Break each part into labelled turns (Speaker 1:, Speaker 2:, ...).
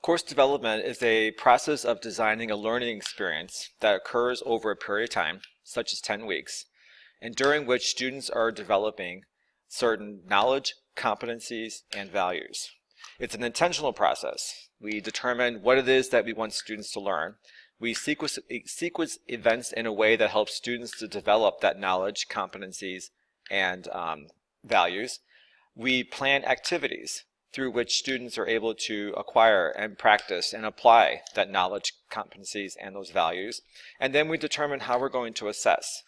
Speaker 1: Course development is a process of designing a learning experience that occurs over a period of time, such as 10 weeks, and during which students are developing certain knowledge, competencies, and values. It's an intentional process. We determine what it is that we want students to learn. We sequence events in a way that helps students to develop that knowledge, competencies, and values. We plan activities through which students are able to acquire and practice and apply that knowledge, competencies, and those values. And then we determine how we're going to assess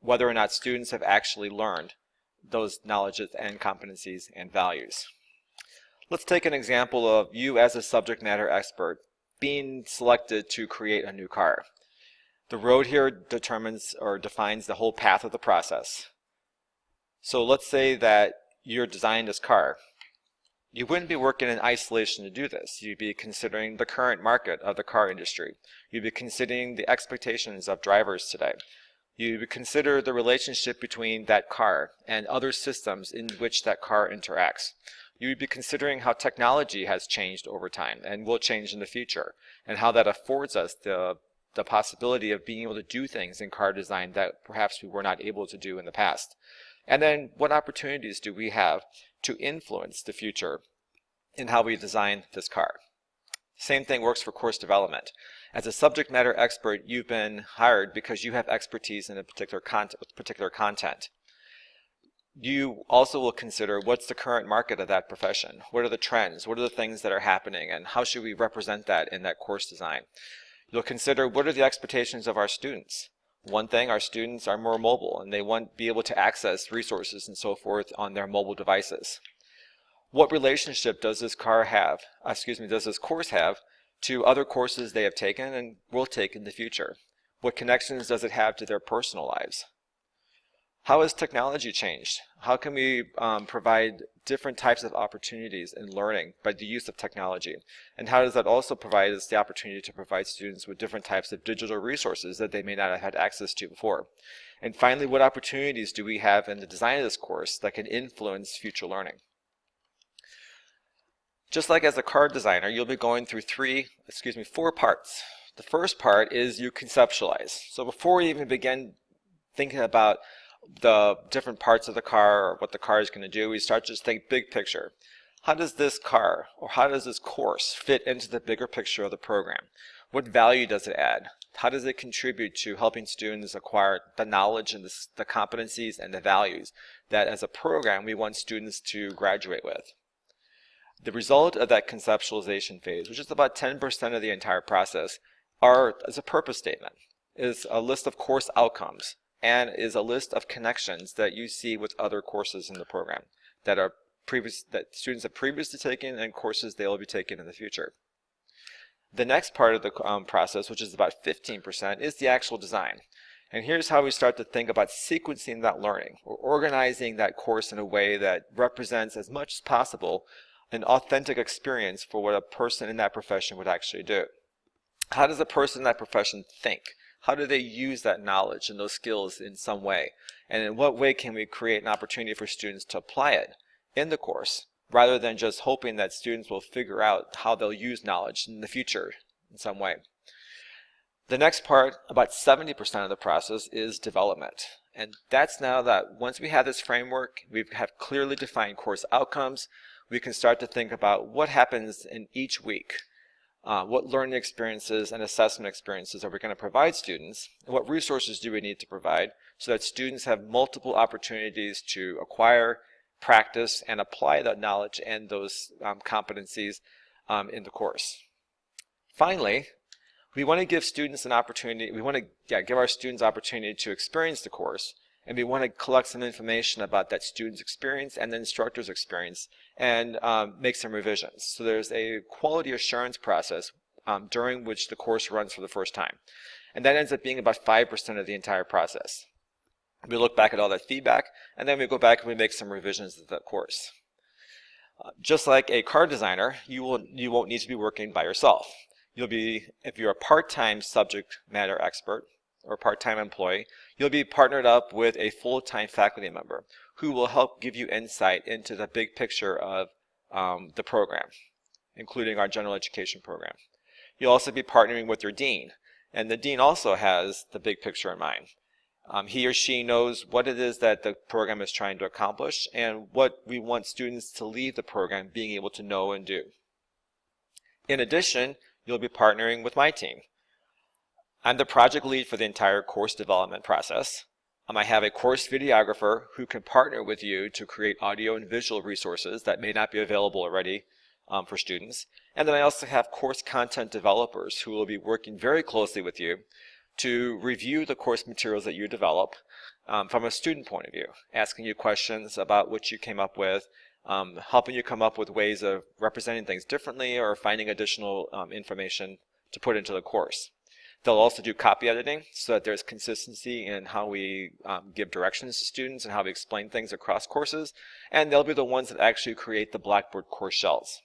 Speaker 1: whether or not students have actually learned those knowledges and competencies and values. Let's take an example of you as a subject matter expert being selected to create a new car. The road here determines or defines the whole path of the process. So let's say that you're designing this car. You wouldn't be working in isolation to do this. You'd be considering the current market of the car industry. You'd be considering the expectations of drivers today. You would consider the relationship between that car and other systems in which that car interacts. You would be considering how technology has changed over time and will change in the future, and how that affords us the possibility of being able to do things in car design that perhaps we were not able to do in the past. And then what opportunities do we have to influence the future in how we design this car? Same thing works for course development. As a subject matter expert, you've been hired because you have expertise in a particular content. You also will consider what's the current market of that profession. What are the trends? What are the things that are happening? And how should we represent that in that course design? You'll consider what are the expectations of our students. One thing, our students are more mobile and they want to be able to access resources and so forth on their mobile devices. What relationship does this course have to other courses they have taken and will take in the future? What connections does it have to their personal lives? How has technology changed? How can we provide different types of opportunities in learning by the use of technology? And how does that also provide us the opportunity to provide students with different types of digital resources that they may not have had access to before? And finally, what opportunities do we have in the design of this course that can influence future learning? Just like as a car designer, you'll be going through four parts. The first part is you conceptualize. So before you even begin thinking about the different parts of the car or what the car is going to do, we start to just think big picture. How does this car or how does this course fit into the bigger picture of the program? What value does it add? How does it contribute to helping students acquire the knowledge and the competencies and the values that as a program we want students to graduate with? The result of that conceptualization phase, which is about 10% of the entire process, is a purpose statement, is a list of course outcomes, and is a list of connections that you see with other courses in the program that students have previously taken and courses they will be taking in the future. The next part of the process, which is about 15%, is the actual design. And here's how we start to think about sequencing that learning or organizing that course in a way that represents as much as possible an authentic experience for what a person in that profession would actually do. How does a person in that profession think? How do they use that knowledge and those skills in some way? And in what way can we create an opportunity for students to apply it in the course, rather than just hoping that students will figure out how they'll use knowledge in the future in some way? The next part, about 70% of the process, is development. And that's now that once we have this framework, we have clearly defined course outcomes, we can start to think about what happens in each week. What learning experiences and assessment experiences are we going to provide students, and what resources do we need to provide so that students have multiple opportunities to acquire, practice, and apply that knowledge and those competencies in the course. Finally, we want to give students an opportunity, give our students opportunity to experience the course, and we want to collect some information about that student's experience and the instructor's experience and make some revisions. So there's a quality assurance process during which the course runs for the first time. And that ends up being about 5% of the entire process. We look back at all that feedback, and then we go back and we make some revisions to that course. Just like a car designer, you won't need to be working by yourself. If you're a part-time subject matter expert or part-time employee, you'll be partnered up with a full-time faculty member who will help give you insight into the big picture of the program. including our general education program. You'll also be partnering with your dean, and the dean also has the big picture in mind. He or she knows what it is that the program is trying to accomplish and what we want students to leave the program being able to know and do. In addition, you'll be partnering with my team. I'm the project lead for the entire course development process. I have a course videographer who can partner with you to create audio and visual resources that may not be available already for students. And then I also have course content developers who will be working very closely with you to review the course materials that you develop from a student point of view, asking you questions about what you came up with, helping you come up with ways of representing things differently or finding additional information to put into the course. They'll also do copy editing so that there's consistency in how we give directions to students and how we explain things across courses, and they'll be the ones that actually create the Blackboard course shells.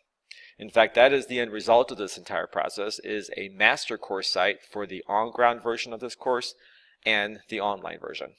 Speaker 1: In fact, that is the end result of this entire process, is a master course site for the on-ground version of this course and the online version.